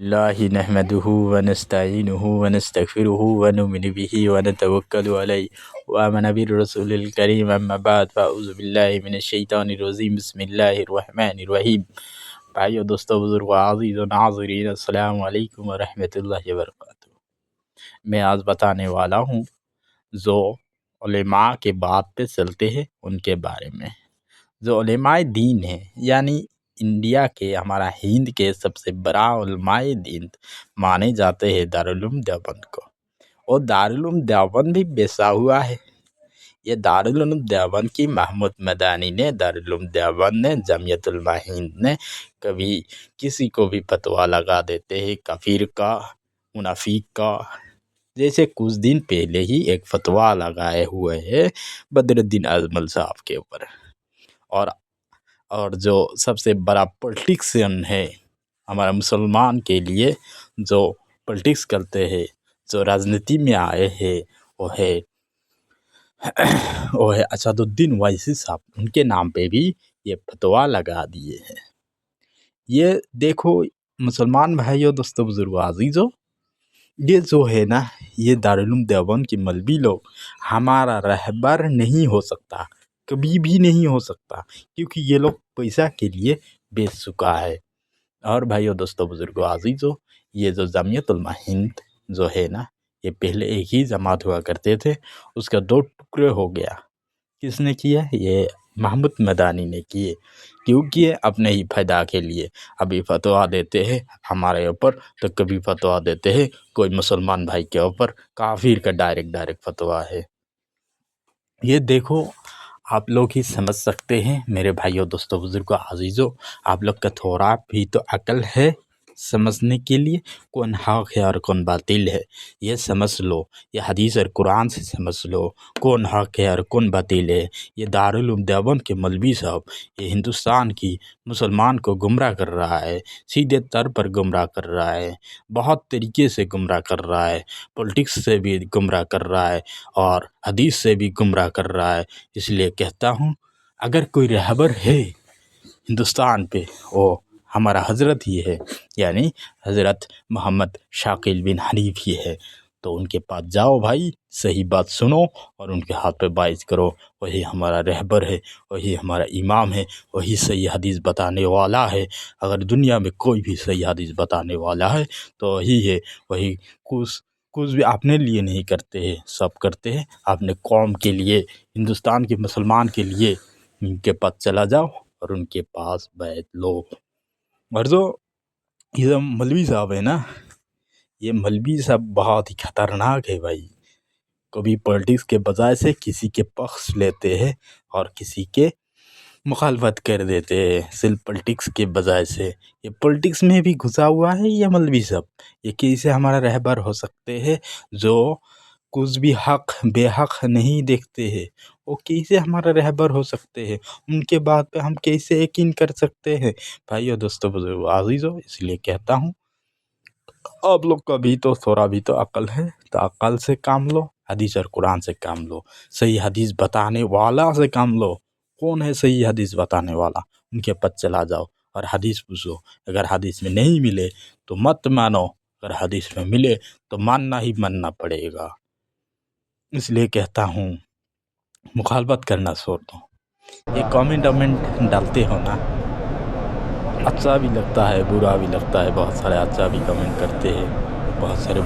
الله نحمده ونستعينه ونستغفره ونؤمن به ونتوكل عليه وآمن بالرسول الكريم أما بعد فأعوذ بالله من الشیطان الرجیم بسم اللہ الرحمن الرحیم۔ بھائیو دوستو بزرگو عزیز و ناظرین السلام علیکم ورحمۃ اللہ وبرکاتہ۔ میں آج بتانے والا ہوں جو علماء کے بات پہ چلتے ہیں ان کے بارے میں۔ جو علماء دین ہیں یعنی انڈیا کے ہمارا ہند کے سب سے بڑا علماء دین مانے جاتے ہیں دارالعلوم دیوبند کو، اور دارالعلوم دیوبند بھی بیچا ہوا ہے۔ یہ دارالعلوم دیوبند کی محمود مدانی نے، دارالعلوم دیوبند نے، جمعیت علماء ہند نے کبھی کسی کو بھی فتویٰ لگا دیتے ہیں کافر کا، منافق کا۔ جیسے کچھ دن پہلے ہی ایک فتویٰ لگائے ہوئے ہیں بدر الدین اجمل صاحب کے اوپر، اور جو سب سے بڑا پولیٹیشین ہے ہمارا مسلمان کے لیے، جو پولیٹکس کرتے ہیں، جو راجنیتی میں آئے ہیں، وہ ہے اسد الدین اویسی صاحب۔ ان کے نام پہ بھی یہ فتویٰ لگا دیے ہیں۔ یہ دیکھو مسلمان بھائیو دوستو بزرگو عزیزو، یہ جو ہے نا، یہ دارالعلوم دیوبند کے مولوی لوگ ہمارا رہبر نہیں ہو سکتا، کبھی بھی نہیں ہو سکتا، کیونکہ یہ لوگ پیسہ کے لیے بیچ چکا ہے۔ اور بھائیو دوستو بزرگو عزیزو، یہ جو جمعیت علماء ہند جو ہے نا، یہ پہلے ایک ہی جماعت ہوا کرتے تھے، اس کا 2 ٹکڑے ہو گیا۔ کس نے کیا؟ یہ محمود مدانی نے کیے۔ کیوں کیے؟ اپنے ہی فائدہ کے لیے۔ ابھی فتویٰ دیتے ہیں ہمارے اوپر، تو کبھی فتویٰ دیتے ہیں کوئی مسلمان بھائی کے اوپر، کافر کا ڈائریکٹ فتویٰ ہے۔ یہ دیکھو آپ لوگ ہی سمجھ سکتے ہیں میرے بھائیو دوستو بزرگو عزیزو، آپ لوگ کا تھوڑا بھی تو عقل ہے سمجھنے کے لیے کون حق ہے اور کون باطل ہے، یہ سمجھ لو۔ یہ حدیث اور قرآن سے سمجھ لو کون حق ہے اور کون باطل ہے۔ یہ دارالعلوم دیوبند کے مولوی صاحب یہ ہندوستان کی مسلمان کو گمراہ کر رہا ہے، سیدھے طر پر گمراہ کر رہا ہے، بہت طریقے سے گمراہ کر رہا ہے، پولیٹکس سے بھی گمراہ کر رہا ہے اور حدیث سے بھی گمراہ کر رہا ہے۔ اس لیے کہتا ہوں اگر کوئی رہبر ہے ہندوستان پہ، وہ ہمارا حضرت ہی ہے، یعنی حضرت محمد شاکل بن حنیف ہی ہے، تو ان کے پاس جاؤ بھائی، صحیح بات سنو اور ان کے ہاتھ پہ بیعت کرو۔ وہی ہمارا رہبر ہے، وہی ہمارا امام ہے، وہی صحیح حدیث بتانے والا ہے۔ اگر دنیا میں کوئی بھی صحیح حدیث بتانے والا ہے تو وہی ہے۔ وہی کچھ بھی اپنے لیے نہیں کرتے ہیں، سب کرتے ہیں اپنے قوم کے لیے، ہندوستان کے مسلمان کے لیے۔ ان کے پاس چلا جاؤ اور ان کے پاس بیعت لو۔ اور جو یہ مولوی صاحب ہے نا، یہ مولوی صاحب بہت ہی خطرناک ہے بھائی۔ کبھی پولیٹکس کے بجائے سے کسی کے پکش لیتے ہیں اور کسی کے مخالفت کر دیتے ہیں، صرف پولیٹکس کے بجائے سے۔ یہ پولیٹکس میں بھی گھسا ہوا ہے یہ مولوی صاحب۔ یہ کیسے ہمارا رہبر ہو سکتے ہیں جو کچھ بھی حق بے حق نہیں دیکھتے ہیں؟ وہ کیسے ہمارا رہبر ہو سکتے ہیں؟ ان کے بات پہ ہم کیسے یقین کر سکتے ہیں؟ بھائیو دوستو بزرگو عزیزو، اس لیے کہتا ہوں آپ لوگ کا بھی تو تھوڑا بھی تو عقل ہے، تو عقل سے کام لو، حدیث اور قرآن سے کام لو، صحیح حدیث بتانے والا سے کام لو۔ کون ہے صحیح حدیث بتانے والا؟ ان کے پاس چلا جاؤ اور حدیث پوچھو۔ اگر حدیث میں نہیں ملے تو مت مانو، اگر حدیث میں ملے تو ماننا پڑے گا۔ اس لیے کہتا ہوں مخالفت کرنا چھوڑ دو۔ یہ کامنٹ ڈالتے ہو نا، اچھا بھی لگتا ہے برا بھی لگتا ہے، بہت سارے اچھا بھی کمنٹ کرتے ہیں، بہت سارے